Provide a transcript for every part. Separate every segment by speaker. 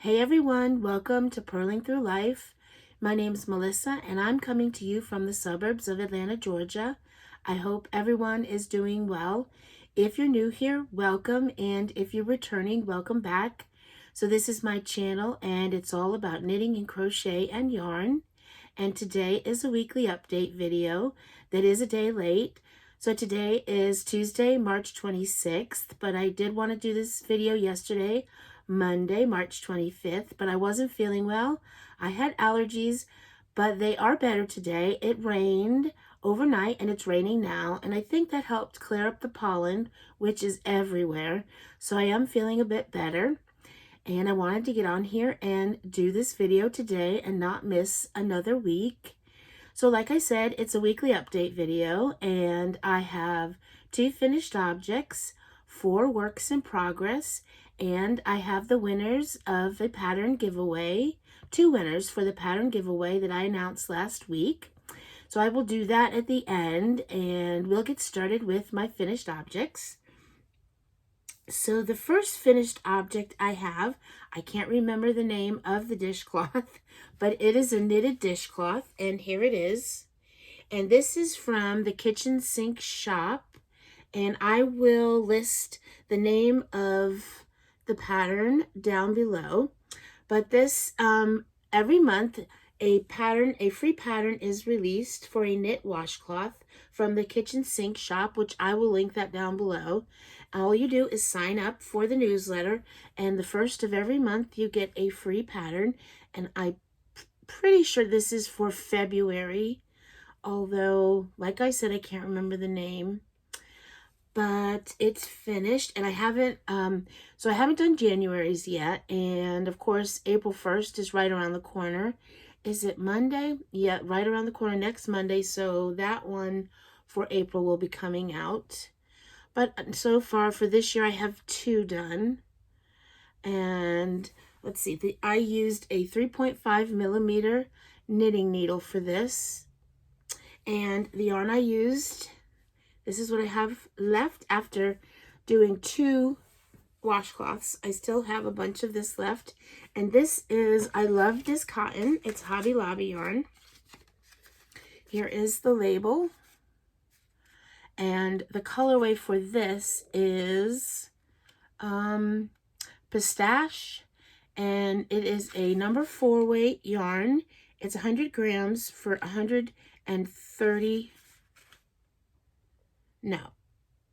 Speaker 1: Hey everyone, welcome to Purling Through Life. My name's Melissa and I'm coming to you from the suburbs of Atlanta, Georgia. I hope everyone is doing well. If you're new here, welcome, and if you're returning, welcome back. So this is my channel and it's all about knitting and crochet and yarn. And today is a weekly update video that is a day late. So today is Tuesday, March 26th, but I did want to do this video yesterday, Monday, March 25th, but I wasn't feeling well. I had allergies, but they are better today. It rained overnight and it's raining now, and I think that helped clear up the pollen, which is everywhere. So I am feeling a bit better, and I wanted to get on here and do this video today and not miss another week. So like I said, it's a weekly update video, and I have 2 finished objects, 4 works in progress, and I have the winners of a pattern giveaway, 2 winners for the pattern giveaway that I announced last week. So I will do that at the end, and we'll get started with my finished objects. So the first finished object I have, I can't remember the name of the dishcloth, but it is a knitted dishcloth, and here it is. And this is from the kitchen sink shop, and I will list the name of the pattern down below. But this, every month, a free pattern is released for a knit washcloth from the kitchen sink shop, which I will link that down below. All you do is sign up for the newsletter, and the first of every month you get a free pattern. And I'm pretty sure this is for February, although, like I said, I can't remember the name. But it's finished, and I haven't done January's yet, and of course April 1st is right around the corner. Is it Monday? Yeah, right around the corner, next Monday, so that one for April will be coming out. But so far for this year I have 2 done, and let's see, I used a 3.5 millimeter knitting needle for this, and the yarn I used, this is what I have left after doing 2 washcloths. I still have a bunch of this left. And this is, I love this cotton. It's Hobby Lobby yarn. Here is the label. And the colorway for this is Pistache. And it is a number 4 weight yarn. It's 100 grams for 130. No,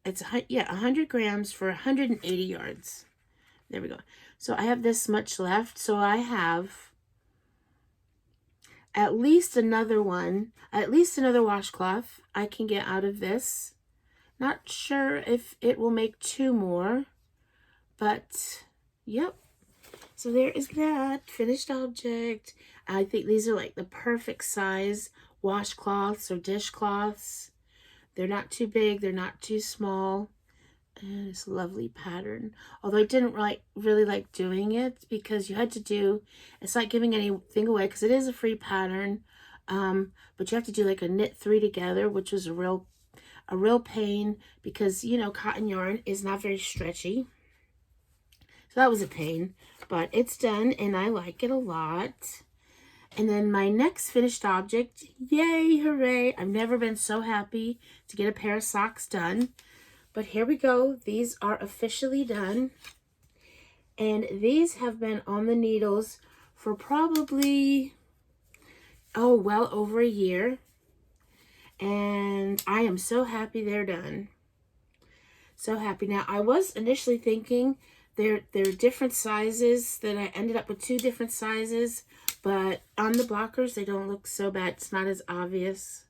Speaker 1: it's 100 grams for 180 yards. There we go. So I have this much left. So I have at least another washcloth I can get out of this. Not sure if it will make 2 more, but yep. So there is that finished object. I think these are like the perfect size washcloths or dishcloths. They're not too big, they're not too small, and it's a lovely pattern. Although I didn't really like doing it because you had to do, it's not giving anything away because it is a free pattern, but you have to do like a knit 3 together, which was a real pain because, you know, cotton yarn is not very stretchy. So that was a pain, but it's done and I like it a lot. And then my next finished object, yay, hooray. I've never been so happy to get a pair of socks done. But here we go. These are officially done. And these have been on the needles for probably, well over a year. And I am so happy they're done. So happy. Now, I was initially thinking they're different sizes, that I ended up with 2 different sizes. But on the blockers, they don't look so bad. It's not as obvious.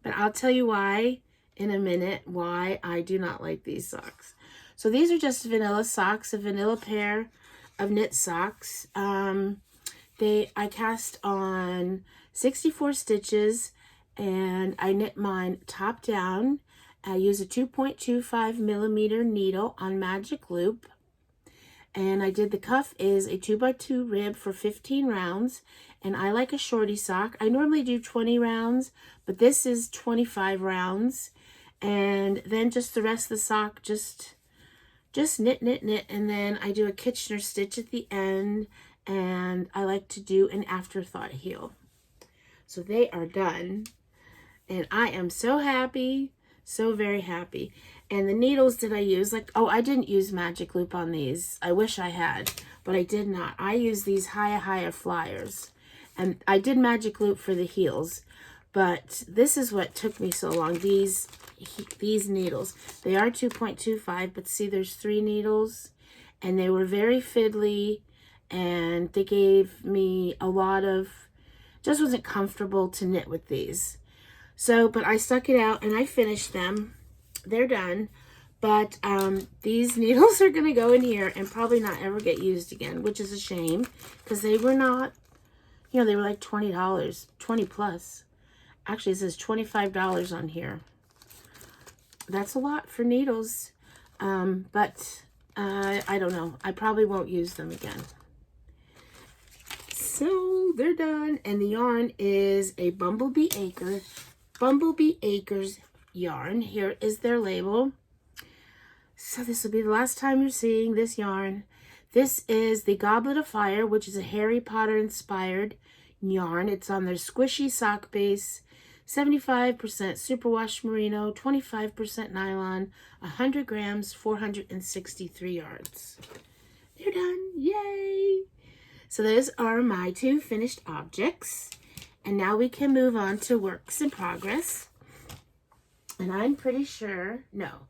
Speaker 1: But I'll tell you why in a minute, why I do not like these socks. So these are just vanilla socks, a vanilla pair of knit socks. I cast on 64 stitches, and I knit mine top down. I use a 2.25 millimeter needle on magic loop. And I did the cuff is a 2x2 rib for 15 rounds. And I like a shorty sock. I normally do 20 rounds, but this is 25 rounds. And then just the rest of the sock, just just knit, knit, knit, and then I do a Kitchener stitch at the end, and I like to do an afterthought heel. So they are done, and I am so happy, so very happy. And the needles that I use, like, oh, I didn't use magic loop on these. I wish I had, but I did not. I use these Higher Flyers, and I did magic loop for the heels, but this is what took me so long. These needles, they are 2.25, but see, there's 3 needles, and they were very fiddly, and they gave me a lot of, just wasn't comfortable to knit with these. So, but I stuck it out and I finished them. They're done. But these needles are going to go in here and probably not ever get used again, which is a shame, because they were not, you know, they were like $20, 20 plus. Actually, it says $25 on here. That's a lot for needles, but I don't know. I probably won't use them again. So they're done, and the yarn is a Bumblebee Acres yarn. Here is their label. So this will be the last time you're seeing this yarn. This is the Goblet of Fire, which is a Harry Potter inspired yarn. It's on their squishy sock base. 75% superwash merino, 25% nylon, 100 grams, 463 yards. They're done. Yay! So those are my 2 finished objects. And now we can move on to works in progress. And I'm pretty sure, no,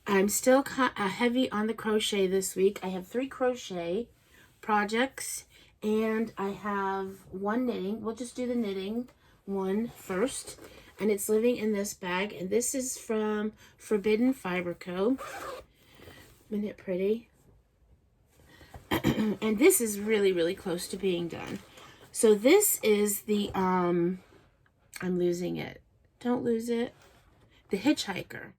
Speaker 1: I'm still heavy on the crochet this week. I have 3 crochet projects, and I have 1 knitting. We'll just do the knitting one first, and it's living in this bag, and this is from Forbidden Fiber Co. Isn't it pretty? And this is really, really close to being done. So this is the I'm losing it. Don't lose it. The Hitchhiker,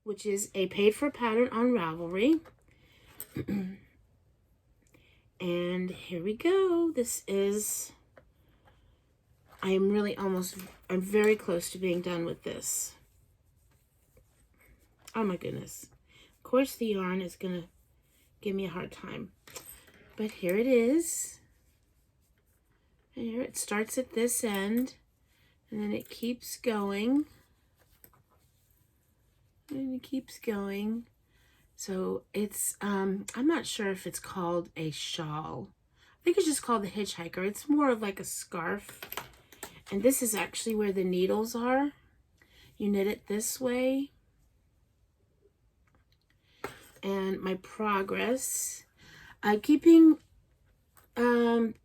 Speaker 1: which is a paid for pattern on Ravelry. And here we go. This is, I'm very close to being done with this. Oh my goodness. Of course the yarn is gonna give me a hard time. But here it is. And here it starts at this end, and then it keeps going. And it keeps going. So it's, I'm not sure if it's called a shawl. I think it's just called the Hitchhiker. It's more of like a scarf. And this is actually where the needles are. You knit it this way. And my progress, I'm keeping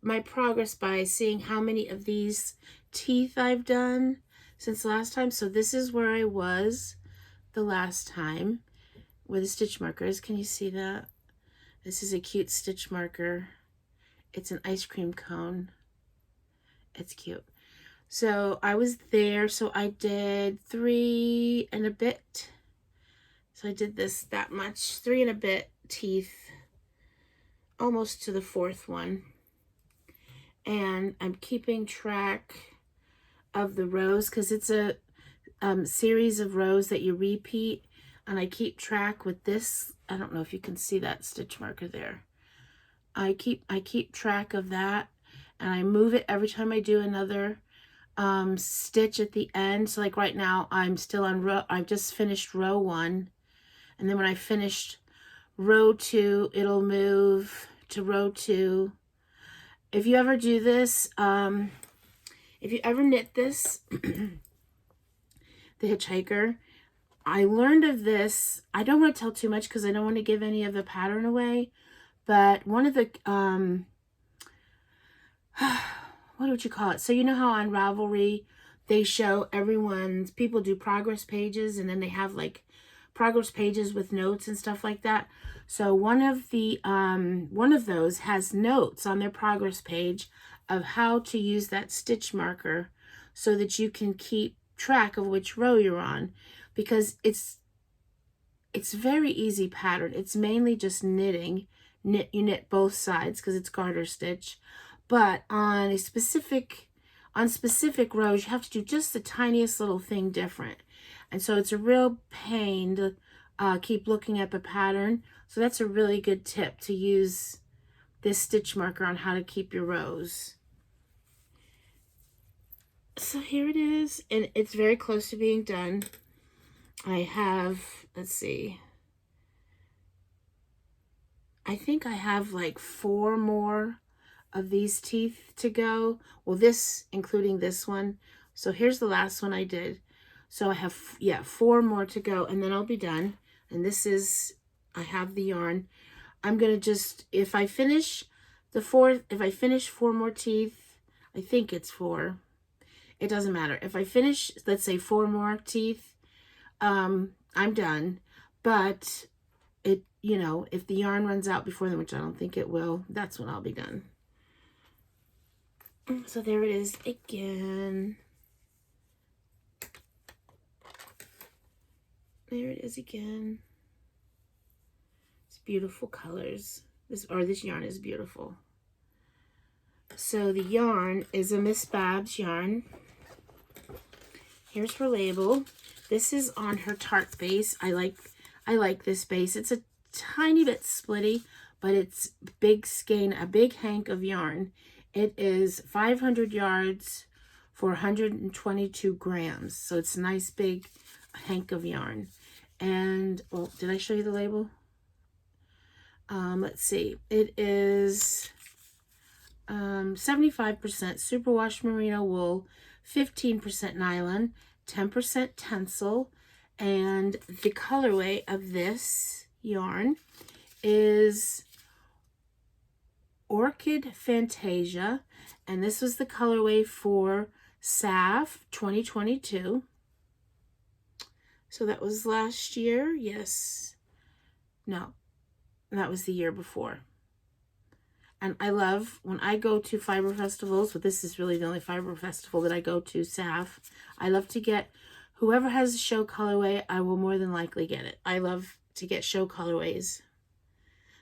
Speaker 1: my progress by seeing how many of these teeth I've done since the last time. So this is where I was the last time, where the stitch marker is. Can you see that? This is a cute stitch marker. It's an ice cream cone. It's cute. So I was there. So I did 3 and a bit. So I did this that much, 3 and a bit teeth, almost to the 4th one. And I'm keeping track of the rows because it's a series of rows that you repeat. And I keep track with this. I don't know if you can see that stitch marker there. I keep track of that, and I move it every time I do another stitch at the end. So like right now, I'm still on row. I've just finished row 1, and then when I finished row 2, it'll move to row 2. If you ever do this, if you ever knit this, the Hitchhiker, I learned of this. I don't want to tell too much because I don't want to give any of the pattern away. But one of the, what would you call it? So you know how on Ravelry, they show people do progress pages, and then they have like progress pages with notes and stuff like that. So one of those has notes on their progress page of how to use that stitch marker so that you can keep track of which row you're on, because it's very easy pattern. It's mainly just knitting. You knit both sides because it's garter stitch, but on specific rows you have to do just the tiniest little thing different. And so it's a real pain to keep looking at the pattern. So that's a really good tip, to use this stitch marker on how to keep your rows. So here it is, and it's very close to being done. I have, let's see, I think I have like 4 more of these teeth to go. Well, this, including this one. So here's the last one I did. So I have, yeah, 4 more to go, and then I'll be done. And this is, I have the yarn. I'm going to just, if I finish 4 more teeth, I think it's 4. It doesn't matter. If I finish, let's say 4 more teeth, I'm done. But it, you know, if the yarn runs out before then, which I don't think it will, that's when I'll be done. So there it is again. There it is again. It's beautiful colors. This yarn is beautiful. So the yarn is a Miss Babs yarn. Here's her label. This is on her tart base. I like this base. It's a tiny bit splitty, but it's big skein, a big hank of yarn. It is 500 yards for 122 grams. So it's a nice big hank of yarn. And, well, did I show you the label? Let's see. It is 75% superwash merino wool, 15% nylon, 10% tencel, and the colorway of this yarn is Orchid Fantasia, and this was the colorway for SAF 2022. So that was last year. Yes. No, that was the year before. And I love, when I go to fiber festivals, but this is really the only fiber festival that I go to, SAF, I love to get, whoever has a show colorway, I will more than likely get it. I love to get show colorways.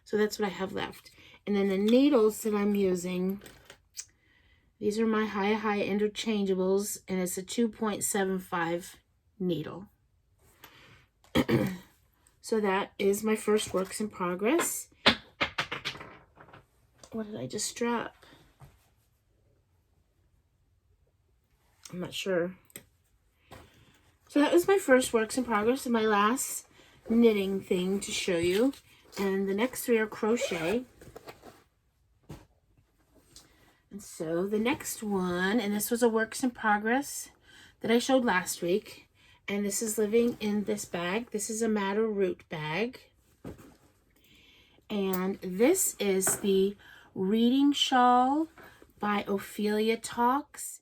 Speaker 1: So that's what I have left. And then the needles that I'm using, these are my high interchangeables, and it's a 2.75 needle. So that is my first works in progress. What did I just drop? I'm not sure. So that was my first works in progress and my last knitting thing to show you. And the next 3 are crochet. And so the next one, and this was a works in progress that I showed last week. And this is living in this bag. This is a Madder Root bag. And this is the Reading Shawl by Ophelia Talks.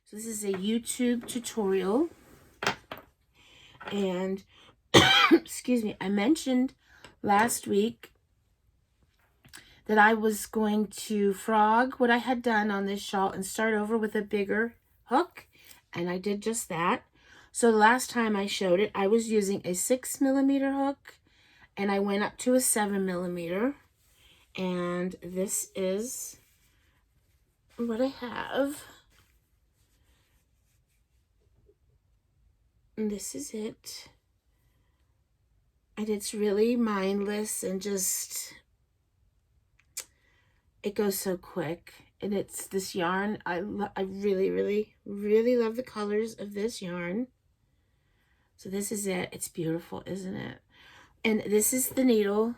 Speaker 1: So this is a YouTube tutorial. And, excuse me, I mentioned last week that I was going to frog what I had done on this shawl and start over with a bigger hook. And I did just that. So the last time I showed it, I was using a 6mm hook, and I went up to a 7mm. And this is what I have. And this is it. And it's really mindless and just, it goes so quick. And it's this yarn. I really, really, really love the colors of this yarn. So this is it. It's beautiful, isn't it? And this is the needle.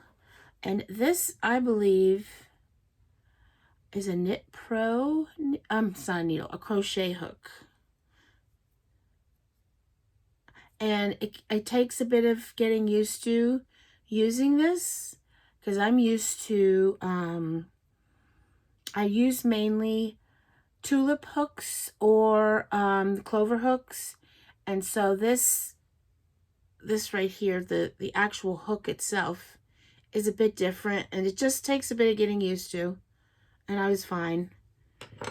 Speaker 1: And this, I believe, is a Knit Pro, it's not a needle, a crochet hook. And it takes a bit of getting used to using this, because I'm used to, I use mainly tulip hooks or clover hooks. And so this right here, the actual hook itself is a bit different, and it just takes a bit of getting used to, and I was fine. But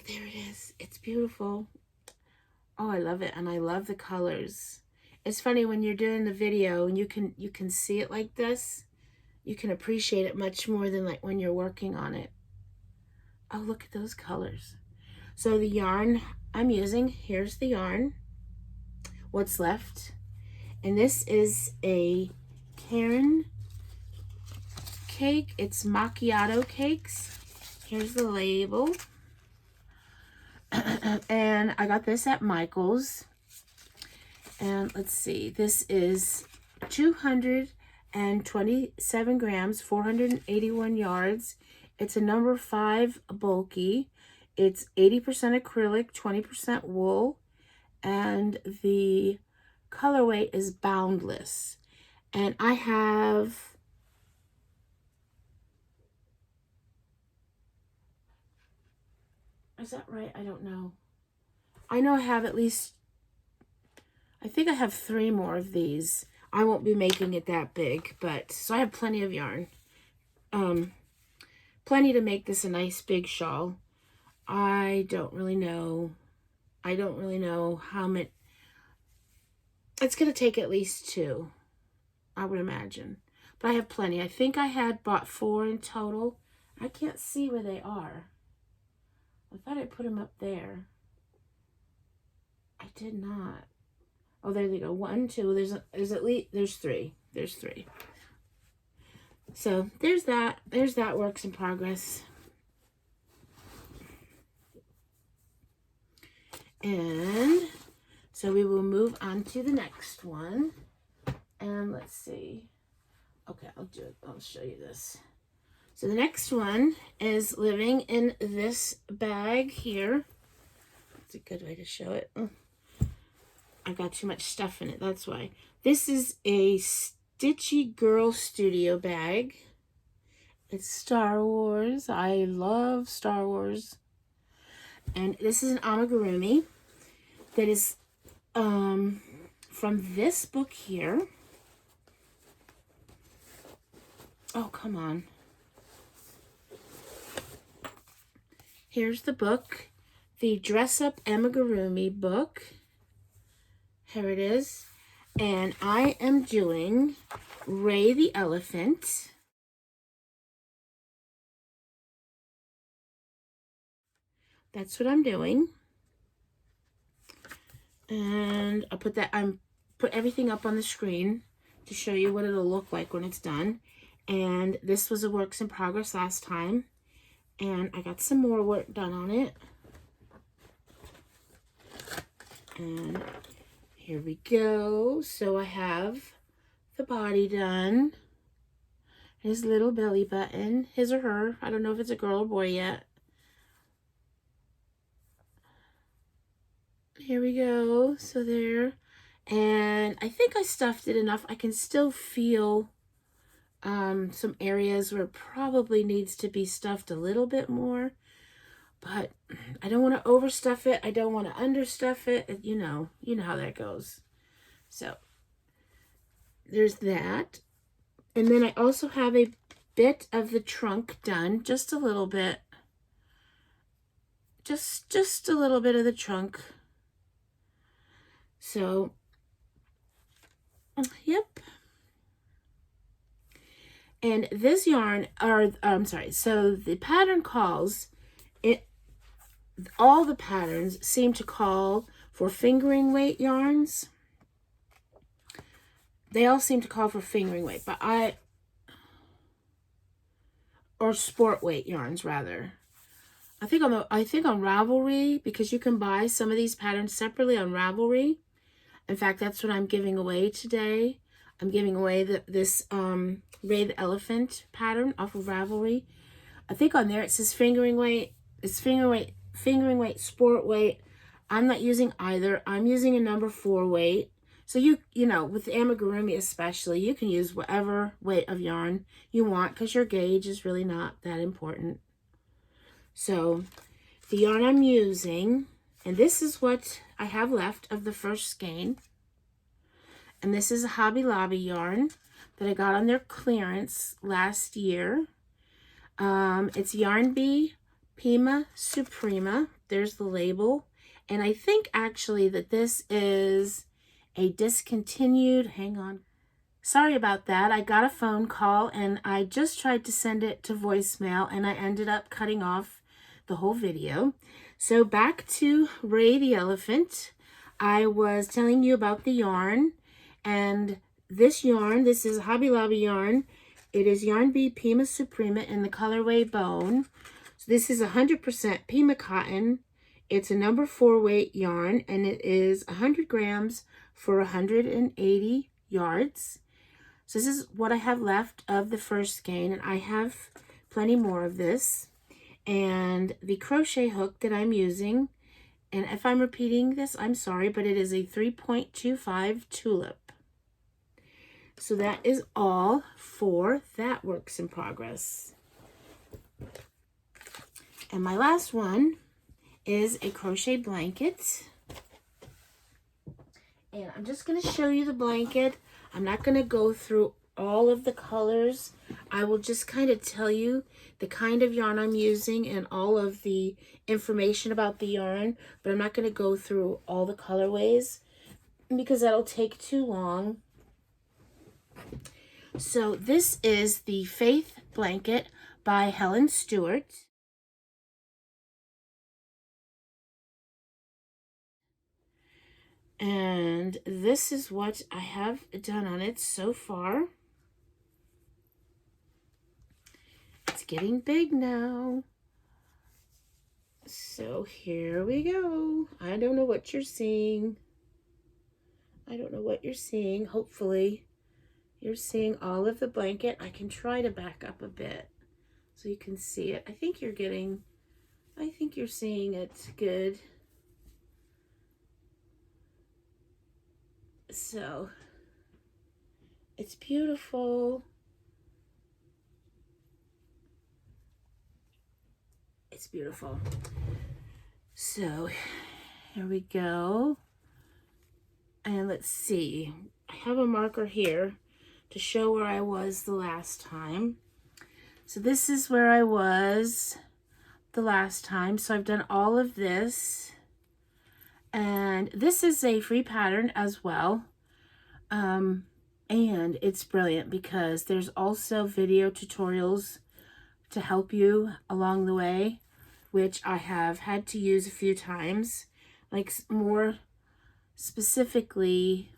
Speaker 1: there it is. It's beautiful. Oh, I love it, and I love the colors. It's funny when you're doing the video and you can see it like this, you can appreciate it much more than like when you're working on it. Oh, look at those colors. So the yarn I'm using, here's the yarn, what's left. And this is a Karen cake. It's macchiato cakes. Here's the label. And I got this at Michael's. And let's see, this is 227 grams, 481 yards. It's a number 5 bulky. It's 80% acrylic, 20% wool, and the colorway is boundless. And I have is that right? I don't know. I know I have at least, I think I have 3 more of these. I won't be making it that big, but so I have plenty of yarn. Plenty to make this a nice big shawl. I don't really know how many. It's going to take at least 2, I would imagine. But I have plenty. I think I had bought 4 in total. I can't see where they are. I thought I put them up there. I did not. Oh, there they go. 1, 2. There's at least, there's 3. There's 3. So there's that. There's that works in progress. And so we will move on to the next one. And let's see. Okay, I'll do it. I'll show you this. So the next one is living in this bag here. That's a good way to show it. Oh, I got too much stuff in it, that's why. This is a Stitchy Girl Studio bag. It's Star Wars. I love Star Wars. And this is an amigurumi that is from this book here. Oh, come on. Here's the book, the Dress Up Amigurumi book. Here it is. And I am doing Ray the Elephant. That's what I'm doing. And I'll put everything up on the screen to show you what it'll look like when it's done. And this was a works in progress last time. And I got some more work done on it. And here we go. So I have the body done. His little belly button. His or her. I don't know if it's a girl or boy yet. Here we go. So there. And I think I stuffed it enough. I can still feel some areas where it probably needs to be stuffed a little bit more, but I don't want to overstuff it. I don't want to understuff it. You know how that goes. So there's that. And then I also have a bit of the trunk done, just a little bit. Just a little bit of the trunk. So, yep. And this yarn, so the pattern calls, all the patterns seem to call for fingering weight yarns. They all seem to call for fingering weight, but or sport weight yarns rather. I think on Ravelry, because you can buy some of these patterns separately on Ravelry. In fact, that's what I'm giving away today. I'm giving away this Ray the Elephant pattern off of Ravelry. I think on there it says fingering weight. It's fingering weight, sport weight. I'm not using either. I'm using a number 4 weight. So you know, with amigurumi especially, you can use whatever weight of yarn you want because your gauge is really not that important. So the yarn I'm using, and this is what I have left of the first skein. And this is a Hobby Lobby yarn that I got on their clearance last year. It's Yarn Bee Pima Suprema. There's the label. And I think actually that this is a discontinued, hang on. Sorry about that. I got a phone call and I just tried to send it to voicemail and I ended up cutting off the whole video. So back to Ray the elephant. I was telling you about the yarn, and this yarn, this is Hobby Lobby yarn. It is Yarn Bee Pima Suprema in the colorway Bone. So this is 100% Pima cotton. It's a number 4 weight yarn, and it is 100 grams for 180 yards. So this is what I have left of the first skein, and I have plenty more of this. And the crochet hook that I'm using, and if I'm repeating this, I'm sorry, but it is a 3.25 tulip. So that is all for that works in progress. And my last one is a crochet blanket. And I'm just going to show you the blanket. I'm not going to go through all of the colors. I will just kind of tell you the kind of yarn I'm using and all of the information about the yarn, but I'm not going to go through all the colorways because that'll take too long. So this is the Faith Blanket by Helen Stewart. And this is what I have done on it so far. It's getting big now. So here we go. I don't know what you're seeing. I don't know what you're seeing. Hopefully you're seeing all of the blanket. I can try to back up a bit so you can see it. I think you're seeing it good. So it's beautiful. It's beautiful. So here we go. And let's see. I have a marker here to show where I was the last time. So this is where I was the last time. So I've done all of this. And this is a free pattern as well. And it's brilliant because there's also video tutorials to help you along the way, which I have had to use a few times. Like more specifically,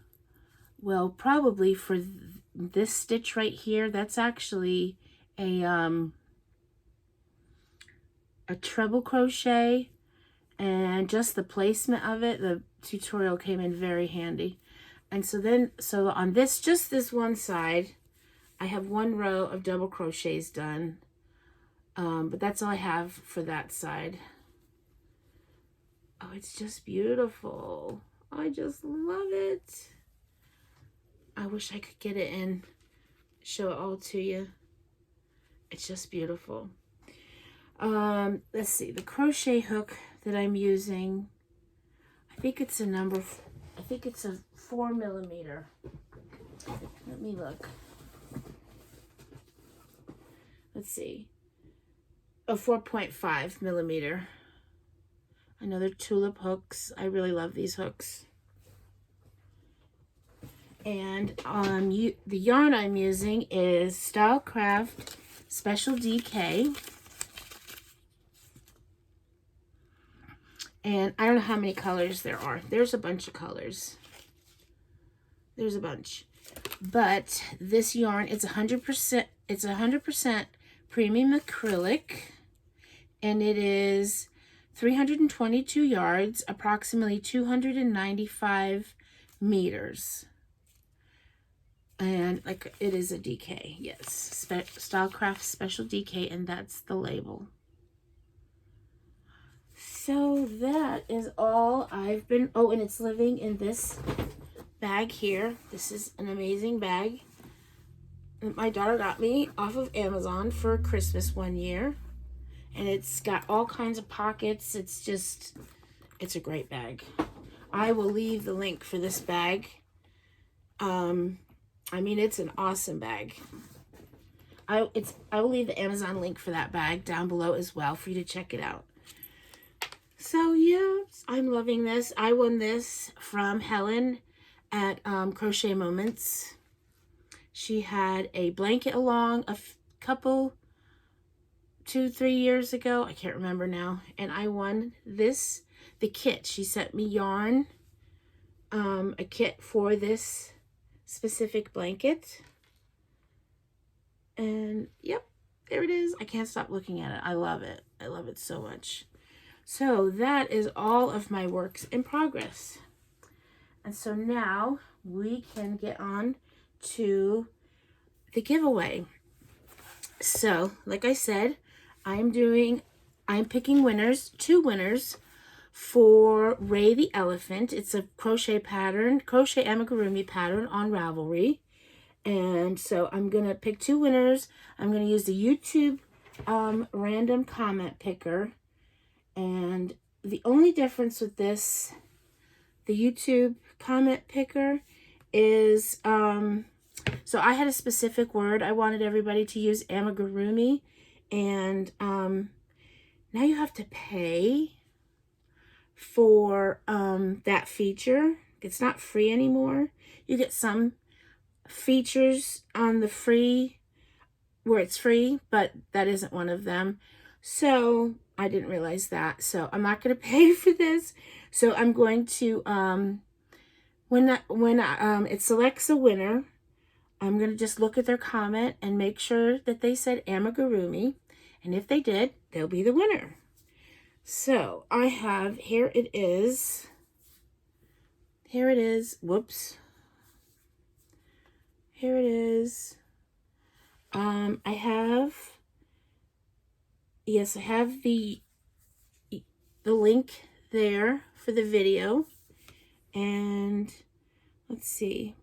Speaker 1: well, probably for this stitch right here, that's actually a treble crochet, and just the placement of it, the tutorial came in very handy. And so on this, just this one side, I have 1 row of double crochets done, but that's all I have for that side. Oh, it's just beautiful. I just love it. I wish I could get it and show it all to you. It's just beautiful. Let's see, the crochet hook that I'm using, I think it's a 4 millimeter. Let me look. Let's see. A 4.5 millimeter. Another tulip hooks. I really love these hooks. And the yarn I'm using is Stylecraft Special DK. And I don't know how many colors there are. There's a bunch of colors. There's a bunch. But this yarn, it's 100% premium acrylic. And it is 322 yards, approximately 295 meters. And like it is a DK, yes. Stylecraft Special DK, and that's the label. So that is all I've been, oh, and it's living in this bag here. This is an amazing bag that my daughter got me off of Amazon for Christmas one year. And it's got all kinds of pockets. It's a great bag. I will leave the link for this bag. I mean, it's an awesome bag. I will leave the Amazon link for that bag down below as well for you to check it out. So yeah, I'm loving this. I won this from Helen at Crochet Moments. She had a blanket along, a couple 2-3 years ago. I can't remember now. And I won this, the kit. She sent me yarn, a kit for this specific blanket. And yep, there it is. I can't stop looking at it. I love it. I love it so much. So that is all of my works in progress. And so now we can get on to the giveaway. So, like I said, I'm picking winners, 2 winners for Ray the Elephant. It's a crochet amigurumi pattern on Ravelry. And so I'm going to pick 2 winners. I'm going to use the YouTube random comment picker. And the only difference with this, the YouTube comment picker, is so I had a specific word. I wanted everybody to use amigurumi, and now you have to pay for that feature. It's not free anymore. You get some features on the free where it's free, but that isn't one of them. So I didn't realize that. So I'm not going to pay for this. So I'm going to when it selects a winner, I'm going to just look at their comment and make sure that they said amigurumi. And if they did, they'll be the winner. So I have, here it is. Here it is. Whoops. Here it is. I have the link there for the video. And let's see.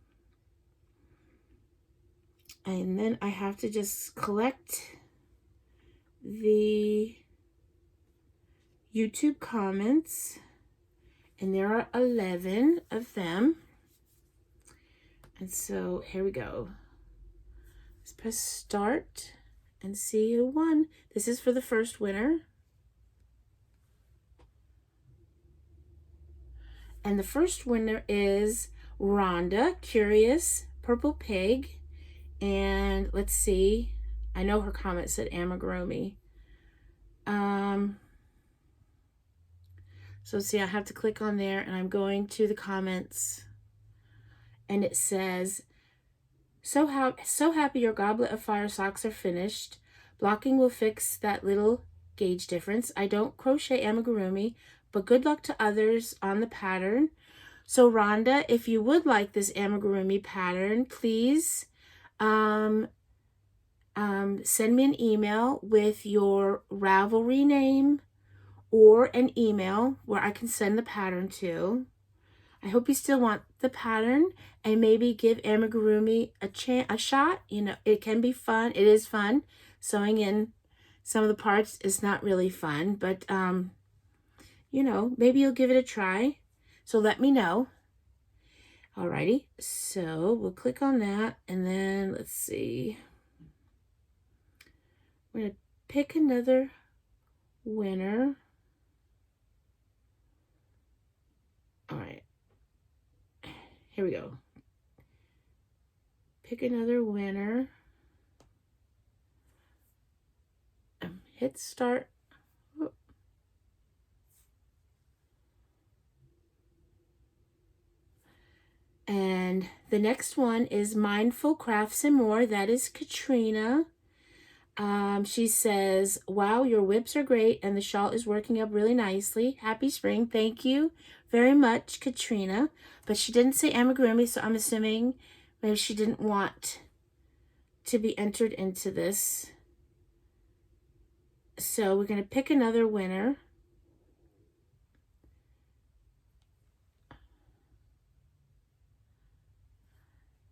Speaker 1: And then I have to just collect the YouTube comments. And there are 11 of them. And so here we go. Let's press start and see who won. This is for the first winner. And the first winner is Rhonda, Curious Purple Pig. And let's see. I know her comment said amigurumi. So see, I have to click on there, and I'm going to the comments. And it says, so happy your Goblet of Fire socks are finished. Blocking will fix that little gauge difference. I don't crochet amigurumi, but good luck to others on the pattern. So Rhonda, if you would like this amigurumi pattern, please send me an email with your Ravelry name or an email where I can send the pattern to. I hope you still want the pattern, and maybe give amigurumi a shot. You know, it can be fun. It is fun. Sewing in some of the parts is not really fun, but you know, maybe you'll give it a try. So let me know. Alrighty, so we'll click on that, and then let's see. We're gonna pick another winner. All right, here we go. Pick another winner. Hit start. And the next one is Mindful Crafts and More. That is Katrina. She says, wow, your whips are great and the shawl is working up really nicely. Happy spring. Thank you very much, Katrina. But she didn't say amigurumi, so I'm assuming maybe she didn't want to be entered into this. So we're going to pick another winner.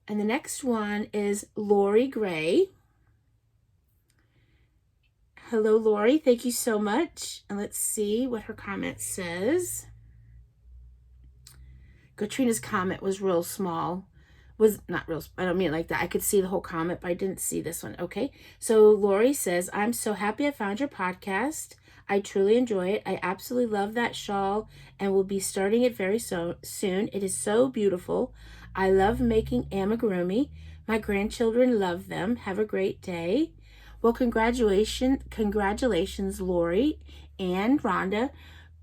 Speaker 1: And the next one is Lori Gray. Hello, Lori. Thank you so much. And let's see what her comment says. Katrina's comment was real small. Was not real, I don't mean it like that. I could see the whole comment, but I didn't see this one. Okay. So Lori says, I'm so happy I found your podcast. I truly enjoy it. I absolutely love that shawl and will be starting it very soon. It is so beautiful. I love making amigurumi. My grandchildren love them. Have a great day. Well, congratulations, Lori and Rhonda.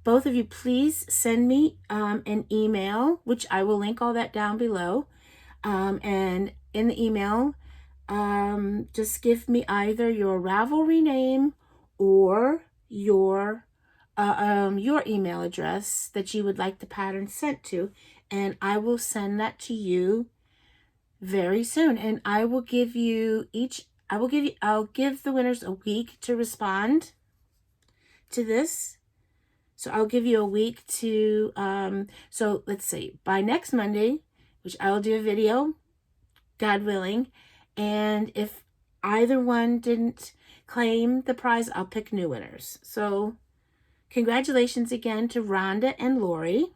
Speaker 1: Both of you, please send me an email, which I will link all that down below. And in the email, just give me either your Ravelry name or your email address that you would like the pattern sent to, and I will send that to you very soon. And I'll give the winners a week to respond to this. So I'll give you a week to, so let's see, by next Monday, which I will do a video, God willing, and if either one didn't claim the prize, I'll pick new winners. So congratulations again to Rhonda and Lori.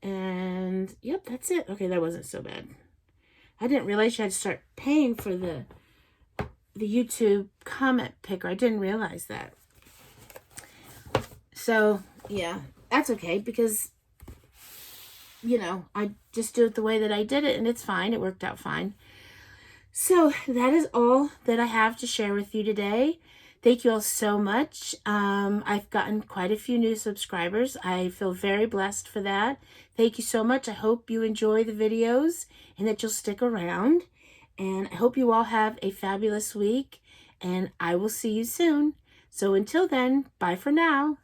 Speaker 1: And yep, that's it. Okay, that wasn't so bad. I didn't realize you had to start paying for the YouTube comment picker. I didn't realize that. So, yeah, that's okay because, you know, I just do it the way that I did it and it's fine. It worked out fine. So that is all that I have to share with you today. Thank you all so much. I've gotten quite a few new subscribers. I feel very blessed for that. Thank you so much. I hope you enjoy the videos and that you'll stick around. And I hope you all have a fabulous week. And I will see you soon. So until then, bye for now.